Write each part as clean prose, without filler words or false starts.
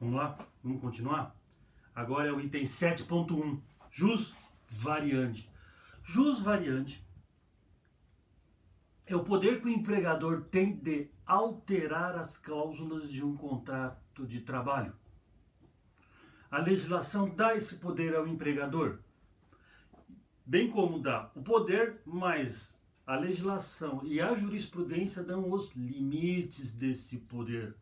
Vamos lá? Vamos continuar? Agora é o item 7.1, jus variandi. Jus variandi é o poder que o empregador tem de alterar as cláusulas de um contrato de trabalho. A legislação dá esse poder ao empregador, bem como dá o poder, mas a legislação e a jurisprudência dão os limites desse poder,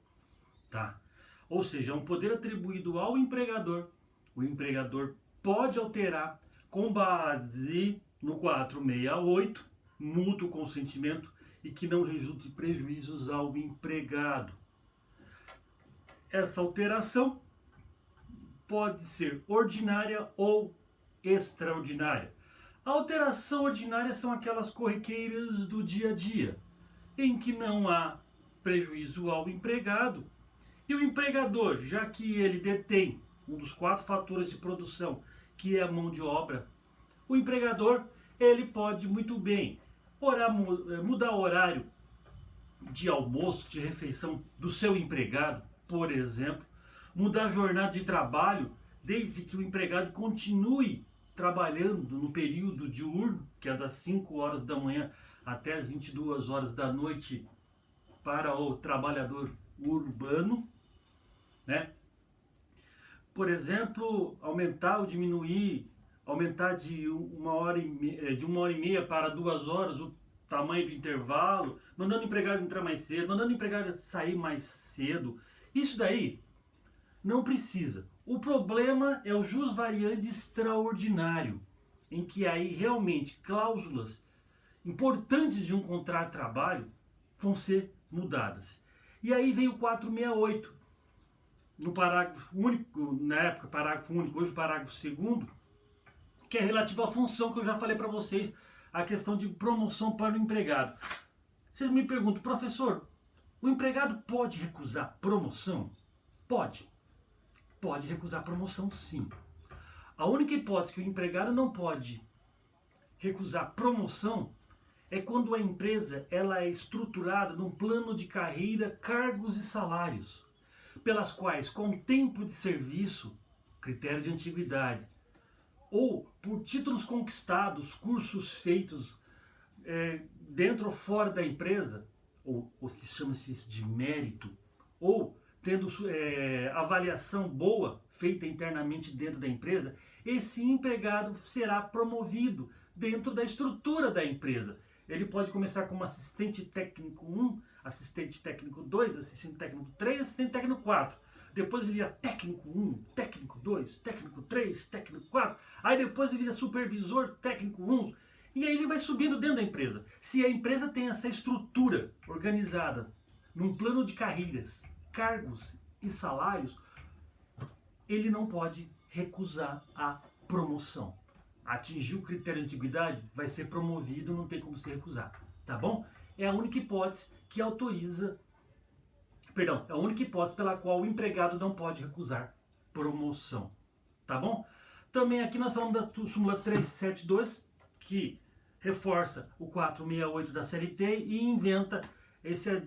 tá? Ou seja, é um poder atribuído ao empregador. O empregador pode alterar com base no 468, mútuo consentimento, e que não resulte prejuízos ao empregado. Essa alteração pode ser ordinária ou extraordinária. A alteração ordinária são aquelas corriqueiras do dia a dia, em que não há prejuízo ao empregado, e o empregador, já que ele detém um dos 4 fatores de produção, que é a mão de obra, o empregador ele pode muito bem mudar o horário de almoço, de refeição do seu empregado, por exemplo, mudar a jornada de trabalho, desde que o empregado continue trabalhando no período diurno, que é das 5 horas da manhã até as 22 horas da noite para o trabalhador urbano, né? Por exemplo, aumentar ou diminuir, aumentar de 1h30 para 2 horas o tamanho do intervalo, mandando o empregado entrar mais cedo, mandando o empregado sair mais cedo. Isso daí não precisa. O problema é o jus variandi extraordinário, em que aí realmente cláusulas importantes de um contrato de trabalho vão ser mudadas. E aí vem o 468, no parágrafo único, na época parágrafo único, hoje parágrafo 2º, que é relativo à função que eu já falei para vocês, a questão de promoção para o empregado. Vocês me perguntam, professor, o empregado pode recusar promoção? Pode. Pode recusar promoção, sim. A única hipótese que o empregado não pode recusar promoção é quando a empresa ela é estruturada num plano de carreira, cargos e salários, pelas quais, com tempo de serviço, critério de antiguidade, ou por títulos conquistados, cursos feitos dentro ou fora da empresa, ou se chama-se isso de mérito, ou tendo avaliação boa feita internamente dentro da empresa, esse empregado será promovido dentro da estrutura da empresa. Ele pode começar como assistente técnico 1, assistente técnico 2, assistente técnico 3, assistente técnico 4. Depois ele vira técnico 1, técnico 2, técnico 3, técnico 4. Aí depois ele vira supervisor técnico 1. E aí ele vai subindo dentro da empresa. Se a empresa tem essa estrutura organizada num plano de carreiras, cargos e salários, ele não pode recusar a promoção. Atingir o critério de antiguidade, vai ser promovido, não tem como se recusar, tá bom? É a única hipótese que autoriza, é a única hipótese pela qual o empregado não pode recusar promoção, tá bom? Também aqui nós falamos da súmula 372, que reforça o 468 da CLT e inventa essa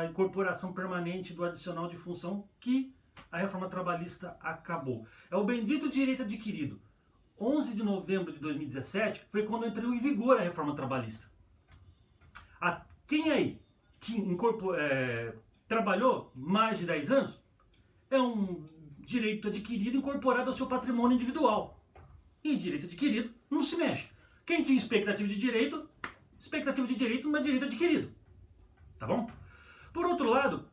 incorporação permanente do adicional de função que a reforma trabalhista acabou. É o bendito direito adquirido. 11 de novembro de 2017 foi quando entrou em vigor a reforma trabalhista. Quem aí trabalhou mais de 10 anos, é um direito adquirido incorporado ao seu patrimônio individual. E direito adquirido não se mexe. Quem tinha expectativa de direito não é direito adquirido. Tá bom? Por outro lado,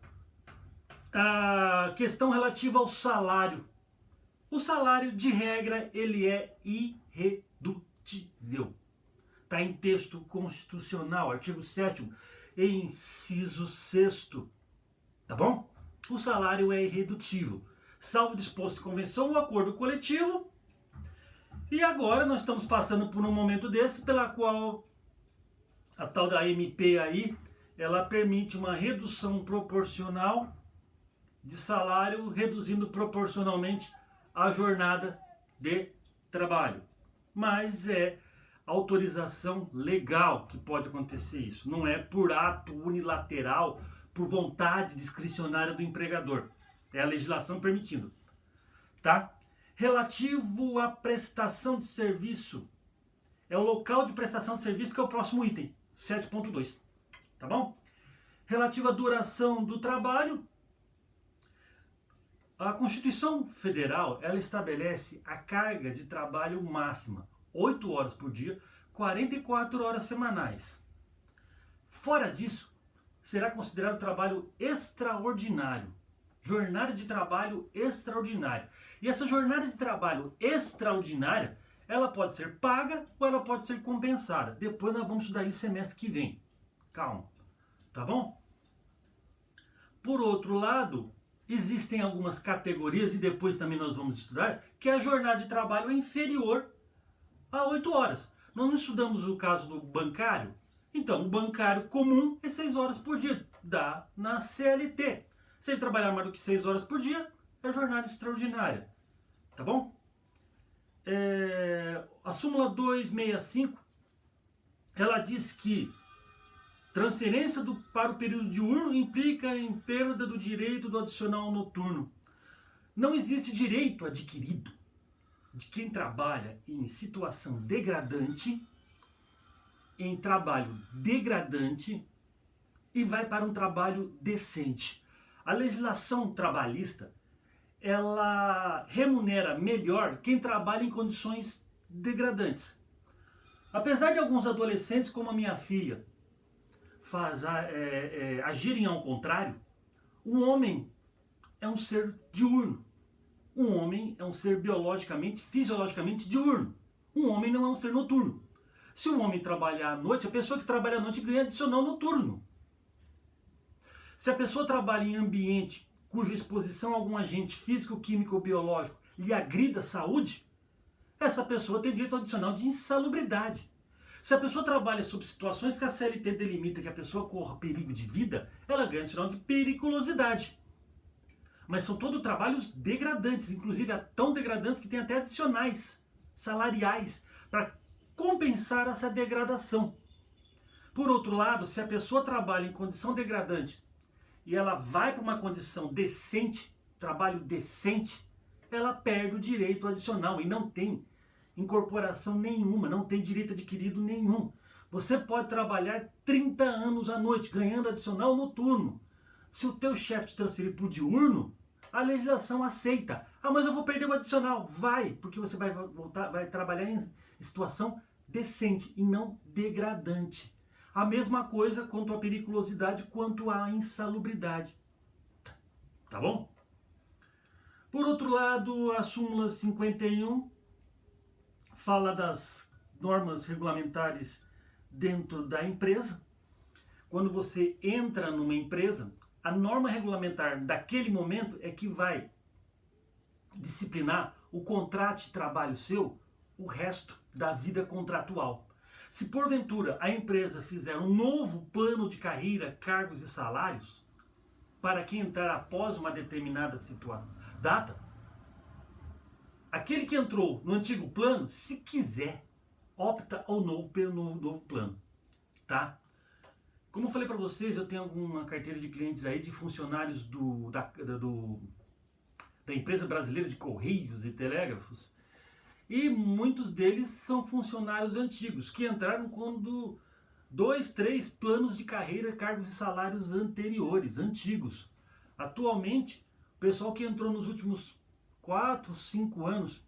a questão relativa ao salário. O salário, de regra, ele é irredutível. Está em texto constitucional, artigo 7º, inciso 6º. Tá bom? O salário é irredutível, salvo disposto em convenção ou acordo coletivo. E agora nós estamos passando por um momento desse, pela qual a tal da MP aí, ela permite uma redução proporcional de salário, reduzindo proporcionalmente a jornada de trabalho. Mas é autorização legal que pode acontecer isso. Não é por ato unilateral, por vontade discricionária do empregador. É a legislação permitindo, tá? Relativo à prestação de serviço, é o local de prestação de serviço que é o próximo item, 7.2, tá bom? Relativo à duração do trabalho, a Constituição Federal, ela estabelece a carga de trabalho máxima, 8 horas por dia, 44 horas semanais. Fora disso, será considerado trabalho extraordinário, jornada de trabalho extraordinária. E essa jornada de trabalho extraordinária, ela pode ser paga ou ela pode ser compensada. Depois nós vamos estudar isso semestre que vem. Calma, tá bom? Por outro lado, existem algumas categorias, e depois também nós vamos estudar, que a jornada de trabalho é inferior a 8 horas. Nós não estudamos o caso do bancário? Então, o bancário comum é 6 horas por dia, dá na CLT. Se ele trabalhar mais do que 6 horas por dia, é jornada extraordinária. Tá bom? A súmula 265, ela diz que transferência para o período diurno implica em perda do direito do adicional noturno. Não existe direito adquirido de quem trabalha em situação degradante, em trabalho degradante, e vai para um trabalho decente. A legislação trabalhista, ela remunera melhor quem trabalha em condições degradantes. Apesar de alguns adolescentes, como a minha filha, agirem ao contrário, o homem é um ser diurno. Um homem é um ser biologicamente, fisiologicamente diurno. Um homem não é um ser noturno. Se o homem trabalhar à noite, a pessoa que trabalha à noite ganha adicional noturno. Se a pessoa trabalha em ambiente cuja exposição a algum agente físico, químico ou biológico lhe agrida a saúde, essa pessoa tem direito adicional de insalubridade. Se a pessoa trabalha sob situações que a CLT delimita que a pessoa corra perigo de vida, ela ganha adicional de periculosidade. Mas são todos trabalhos degradantes, inclusive tão degradantes que tem até adicionais salariais para compensar essa degradação. Por outro lado, se a pessoa trabalha em condição degradante e ela vai para uma condição decente, trabalho decente, ela perde o direito adicional e não tem incorporação nenhuma, não tem direito adquirido nenhum. Você pode trabalhar 30 anos à noite, ganhando adicional noturno. Se o teu chefe te transferir para o diurno, a legislação aceita. Ah, mas eu vou perder o adicional. Vai, porque você vai trabalhar em situação decente e não degradante. A mesma coisa quanto à periculosidade, quanto à insalubridade. Tá bom? Por outro lado, a súmula 51 fala das normas regulamentares dentro da empresa. Quando você entra numa empresa, a norma regulamentar daquele momento é que vai disciplinar o contrato de trabalho seu o resto da vida contratual. Se porventura a empresa fizer um novo plano de carreira, cargos e salários para quem entrar após uma determinada data, aquele que entrou no antigo plano, se quiser, opta ou não pelo novo plano, tá? Como eu falei para vocês, eu tenho alguma carteira de clientes aí de funcionários da empresa brasileira de Correios e Telégrafos, e muitos deles são funcionários antigos, que entraram quando 2, 3 planos de carreira, cargos e salários anteriores, antigos. Atualmente, o pessoal que entrou nos últimos 4, 5 anos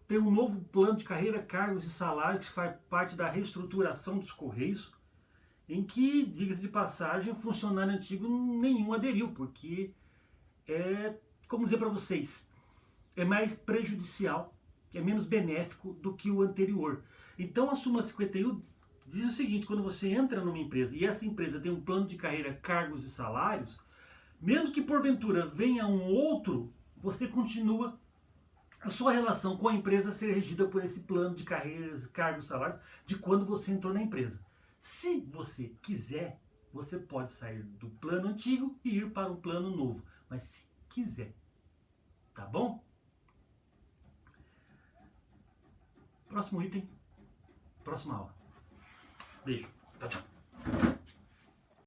tem um novo plano de carreira, cargos e salários que faz parte da reestruturação dos Correios, em que, diga-se de passagem, funcionário antigo nenhum aderiu, porque como dizer para vocês, é mais prejudicial, é menos benéfico do que o anterior. Então a súmula 51 diz o seguinte: quando você entra numa empresa e essa empresa tem um plano de carreira, cargos e salários, mesmo que porventura venha um outro, você continua a sua relação com a empresa a ser regida por esse plano de carreiras, cargos e salários de quando você entrou na empresa. Se você quiser, você pode sair do plano antigo e ir para um plano novo, mas se quiser, tá bom? Próximo item, próxima aula. Beijo. Tchau, tchau.